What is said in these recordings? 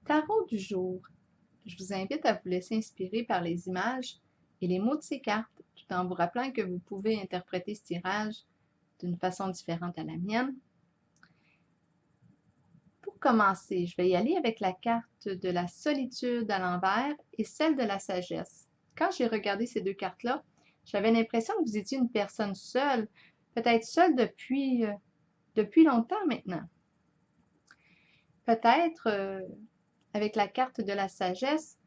Tarot du jour. Je vous invite à vous laisser inspirer par les images et les mots de ces cartes, tout en vous rappelant que vous pouvez interpréter ce tirage d'une façon différente à la mienne. Pour commencer, je vais y aller avec la carte de la solitude à l'envers et celle de la sagesse. Quand j'ai regardé ces deux cartes-là, j'avais l'impression que vous étiez une personne seule, peut-être seule depuis longtemps maintenant. Peut-être avec la carte de la sagesse,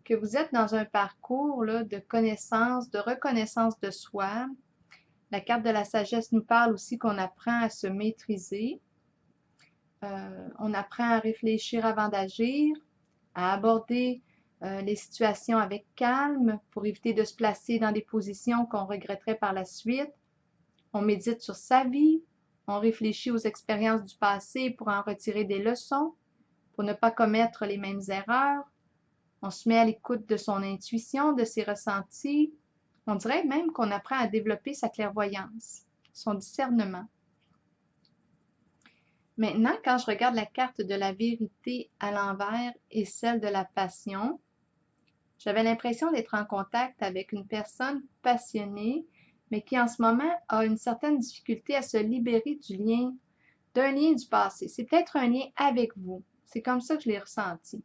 que vous êtes dans un parcours là, de connaissance, de reconnaissance de soi. La carte de la sagesse nous parle aussi qu'on apprend à se maîtriser. On apprend à réfléchir avant d'agir, à aborder les situations avec calme pour éviter de se placer dans des positions qu'on regretterait par la suite. On médite sur sa vie, on réfléchit aux expériences du passé pour en retirer des leçons, pour ne pas commettre les mêmes erreurs. On se met à l'écoute de son intuition, de ses ressentis. On dirait même qu'on apprend à développer sa clairvoyance, son discernement. Maintenant, quand je regarde la carte de la vérité à l'envers et celle de la passion, j'avais l'impression d'être en contact avec une personne passionnée, mais qui en ce moment a une certaine difficulté à se libérer d'un lien du passé. C'est peut-être un lien avec vous. C'est comme ça que je l'ai ressenti.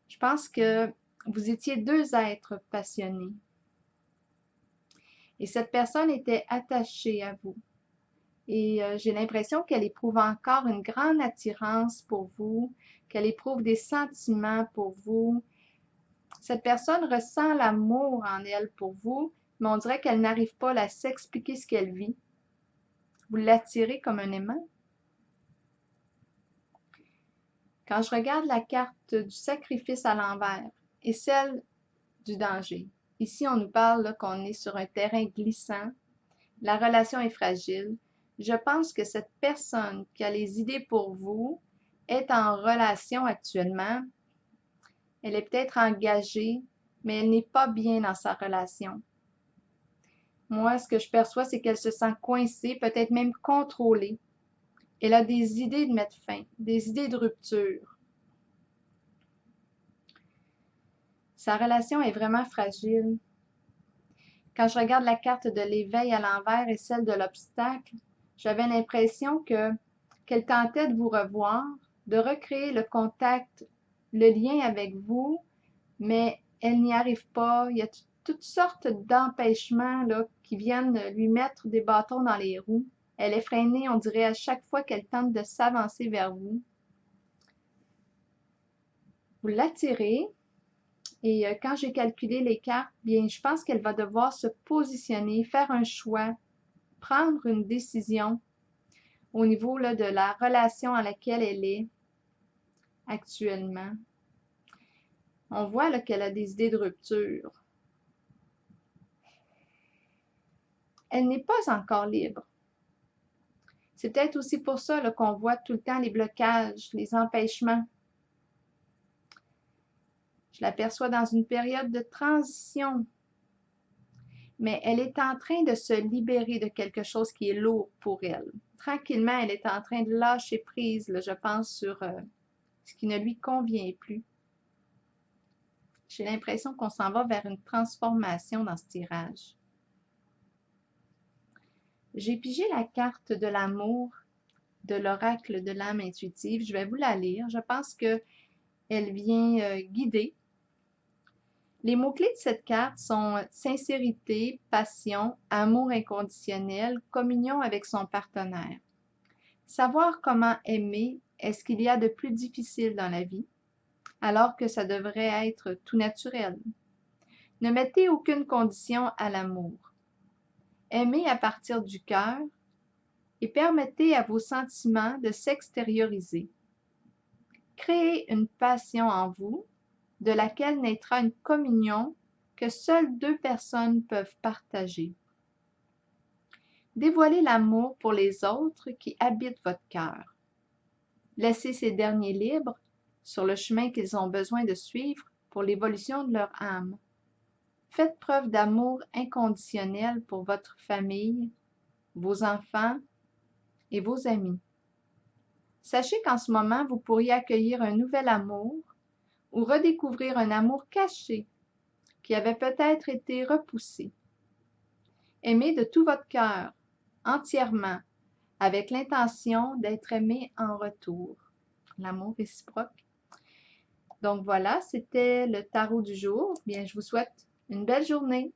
Je pense que vous étiez deux êtres passionnés. Et cette personne était attachée à vous. Et j'ai l'impression qu'elle éprouve encore une grande attirance pour vous, qu'elle éprouve des sentiments pour vous. Cette personne ressent l'amour en elle pour vous, mais on dirait qu'elle n'arrive pas à s'expliquer ce qu'elle vit. Vous l'attirez comme un aimant. Quand je regarde la carte du sacrifice à l'envers et celle du danger, ici on nous parle qu'on est sur un terrain glissant, la relation est fragile. Je pense que cette personne qui a les idées pour vous est en relation actuellement. Elle est peut-être engagée, mais elle n'est pas bien dans sa relation. Moi, ce que je perçois, c'est qu'elle se sent coincée, peut-être même contrôlée. Elle a des idées de mettre fin, des idées de rupture. Sa relation est vraiment fragile. Quand je regarde la carte de l'éveil à l'envers et celle de l'obstacle, j'avais l'impression qu'elle tentait de vous revoir, de recréer le contact, le lien avec vous, mais elle n'y arrive pas. Il y a toutes sortes d'empêchements là, qui viennent lui mettre des bâtons dans les roues. Elle est freinée, on dirait, à chaque fois qu'elle tente de s'avancer vers vous. Vous l'attirez et quand j'ai calculé les cartes, bien, je pense qu'elle va devoir se positionner, faire un choix, prendre une décision au niveau là, de la relation à laquelle elle est actuellement. On voit là, qu'elle a des idées de rupture. Elle n'est pas encore libre. C'est peut-être aussi pour ça là, qu'on voit tout le temps les blocages, les empêchements. Je l'aperçois dans une période de transition, mais elle est en train de se libérer de quelque chose qui est lourd pour elle. Tranquillement, elle est en train de lâcher prise, là, je pense, sur ce qui ne lui convient plus. J'ai l'impression qu'on s'en va vers une transformation dans ce tirage. J'ai pigé la carte de l'amour de l'oracle de l'âme intuitive. Je vais vous la lire. Je pense qu'elle vient guider. Les mots-clés de cette carte sont sincérité, passion, amour inconditionnel, communion avec son partenaire. Savoir comment aimer est ce qu'il y a de plus difficile dans la vie, alors que ça devrait être tout naturel. Ne mettez aucune condition à l'amour. Aimez à partir du cœur et permettez à vos sentiments de s'extérioriser. Créez une passion en vous, de laquelle naîtra une communion que seules deux personnes peuvent partager. Dévoilez l'amour pour les autres qui habitent votre cœur. Laissez ces derniers libres sur le chemin qu'ils ont besoin de suivre pour l'évolution de leur âme. Faites preuve d'amour inconditionnel pour votre famille, vos enfants et vos amis. Sachez qu'en ce moment, vous pourriez accueillir un nouvel amour ou redécouvrir un amour caché qui avait peut-être été repoussé. Aimez de tout votre cœur, entièrement, avec l'intention d'être aimé en retour. L'amour réciproque. Donc voilà, c'était le tarot du jour. Bien, je vous souhaite une belle journée.